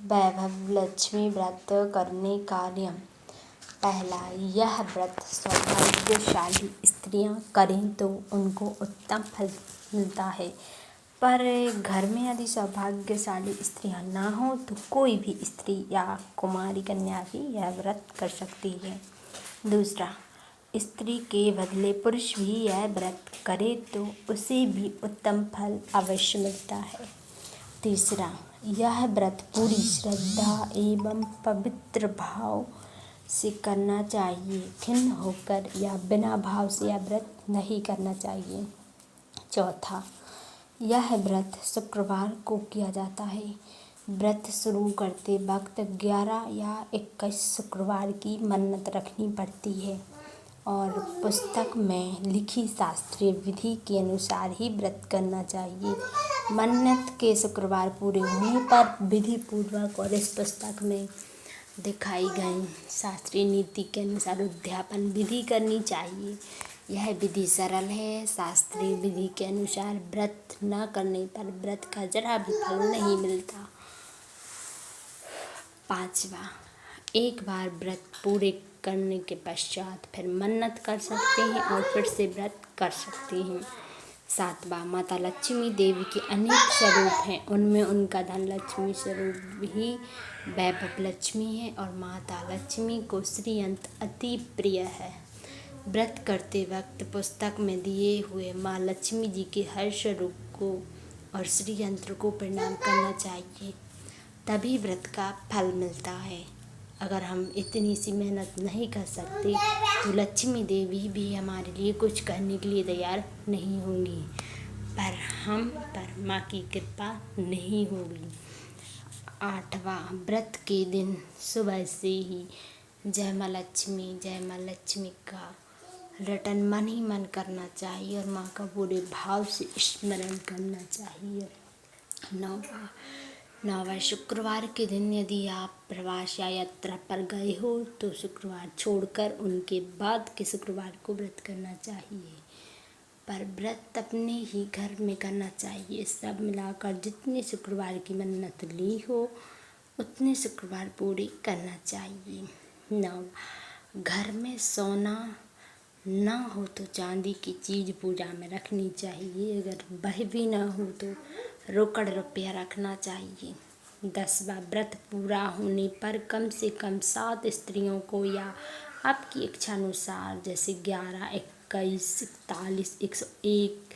वैभव लक्ष्मी व्रत करने का नियम। पहला, यह व्रत सौभाग्यशाली स्त्रियां करें तो उनको उत्तम फल मिलता है, पर घर में यदि सौभाग्यशाली स्त्रियां ना हो तो कोई भी स्त्री या कुमारी कन्या भी यह व्रत कर सकती है। दूसरा, स्त्री के बदले पुरुष भी यह व्रत करे तो उसे भी उत्तम फल अवश्य मिलता है। तीसरा, यह व्रत पूरी श्रद्धा एवं पवित्र भाव से करना चाहिए, खिन्न होकर या बिना भाव से यह व्रत नहीं करना चाहिए। चौथा, यह व्रत शुक्रवार को किया जाता है। व्रत शुरू करते वक्त 11 या 21 शुक्रवार की मन्नत रखनी पड़ती है और पुस्तक में लिखी शास्त्रीय विधि के अनुसार ही व्रत करना चाहिए। मन्नत के शुक्रवार पूरे होने पर विधि पूर्वक और इस पुस्तक में दिखाई गई शास्त्रीय नीति के अनुसार उद्यापन विधि करनी चाहिए। यह विधि सरल है। शास्त्रीय विधि के अनुसार व्रत न करने पर व्रत का जरा भी फल नहीं मिलता। पांचवा, एक बार व्रत पूरे करने के पश्चात फिर मन्नत कर सकते हैं और फिर से व्रत कर सकते हैं। सातवां, माता लक्ष्मी देवी के अनेक स्वरूप हैं, उनमें उनका धन लक्ष्मी स्वरूप ही वैभव लक्ष्मी है और माता लक्ष्मी को श्रीयंत्र अति प्रिय है। व्रत करते वक्त पुस्तक में दिए हुए माँ लक्ष्मी जी के हर स्वरूप को और श्रीयंत्र को प्रणाम करना चाहिए, तभी व्रत का फल मिलता है। अगर हम इतनी सी मेहनत नहीं कर सकते तो लक्ष्मी देवी भी हमारे लिए कुछ करने के लिए तैयार नहीं होंगी, पर हम पर माँ की कृपा नहीं होगी। आठवां, व्रत के दिन सुबह से ही जय माँ लक्ष्मी का रटन मन ही मन करना चाहिए और माँ का पूरे भाव से स्मरण करना चाहिए। नौवां, शुक्रवार के दिन यदि आप प्रवास या यात्रा पर गए हो तो शुक्रवार छोड़कर उनके बाद के शुक्रवार को व्रत करना चाहिए, पर व्रत अपने ही घर में करना चाहिए। सब मिलाकर जितने शुक्रवार की मन्नत ली हो उतने शुक्रवार पूरे करना चाहिए। 9, घर में सोना ना हो तो चांदी की चीज़ पूजा में रखनी चाहिए, अगर वह भी ना हो तो रोकड़ रुपया रखना चाहिए। 10वां, व्रत पूरा होने पर कम से कम 7 स्त्रियों को या आपकी इच्छा अनुसार जैसे 11, 21, 41, 101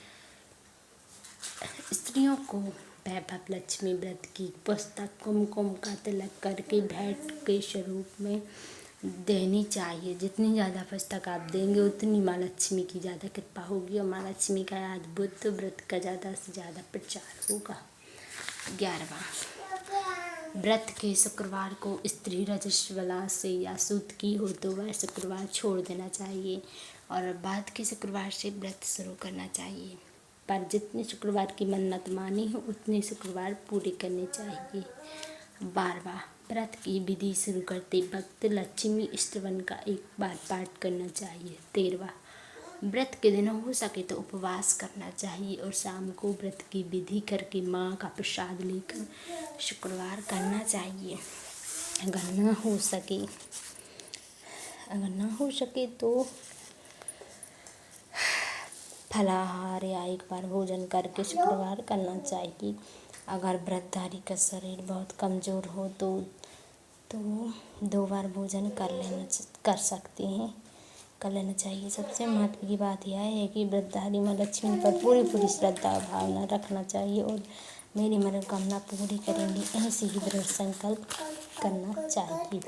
स्त्रियों को वैभव लक्ष्मी व्रत की पुस्तक कुमकुम का तिलक करके भेंट के स्वरूप में देनी चाहिए। जितनी ज़्यादा पुस्तक आप देंगे उतनी माँ लक्ष्मी की ज़्यादा कृपा होगी और माँ लक्ष्मी का अद्भुत व्रत का ज़्यादा से ज़्यादा प्रचार होगा। 11वां, व्रत के शुक्रवार को स्त्री रजस्वला से या सूत की हो तो वह शुक्रवार छोड़ देना चाहिए और बाद के शुक्रवार से व्रत शुरू करना चाहिए, पर जितने शुक्रवार की मन्नत मानी हो उतने शुक्रवार पूरे करने चाहिए। 12वां, व्रत की विधि शुरू करते वक्त लक्ष्मी स्तवन का एक बार पाठ करना चाहिए। 13वां, व्रत के दिन हो सके तो उपवास करना चाहिए और शाम को व्रत की विधि करके माँ का प्रसाद लेकर शुक्रवार करना चाहिए। अगर ना हो सके तो फलाहार या एक बार भोजन करके शुक्रवार करना चाहिए। अगर व्रतधारी का शरीर बहुत कमज़ोर हो तो 2 बार भोजन कर सकते हैं, कर लेना चाहिए। सबसे महत्व की बात यह है कि व्रतधारी माँ लक्ष्मी पर पूरी श्रद्धा भावना रखना चाहिए और मेरी मनोकामना पूरी करेंगे, ऐसे ही दृढ़ संकल्प करना चाहिए।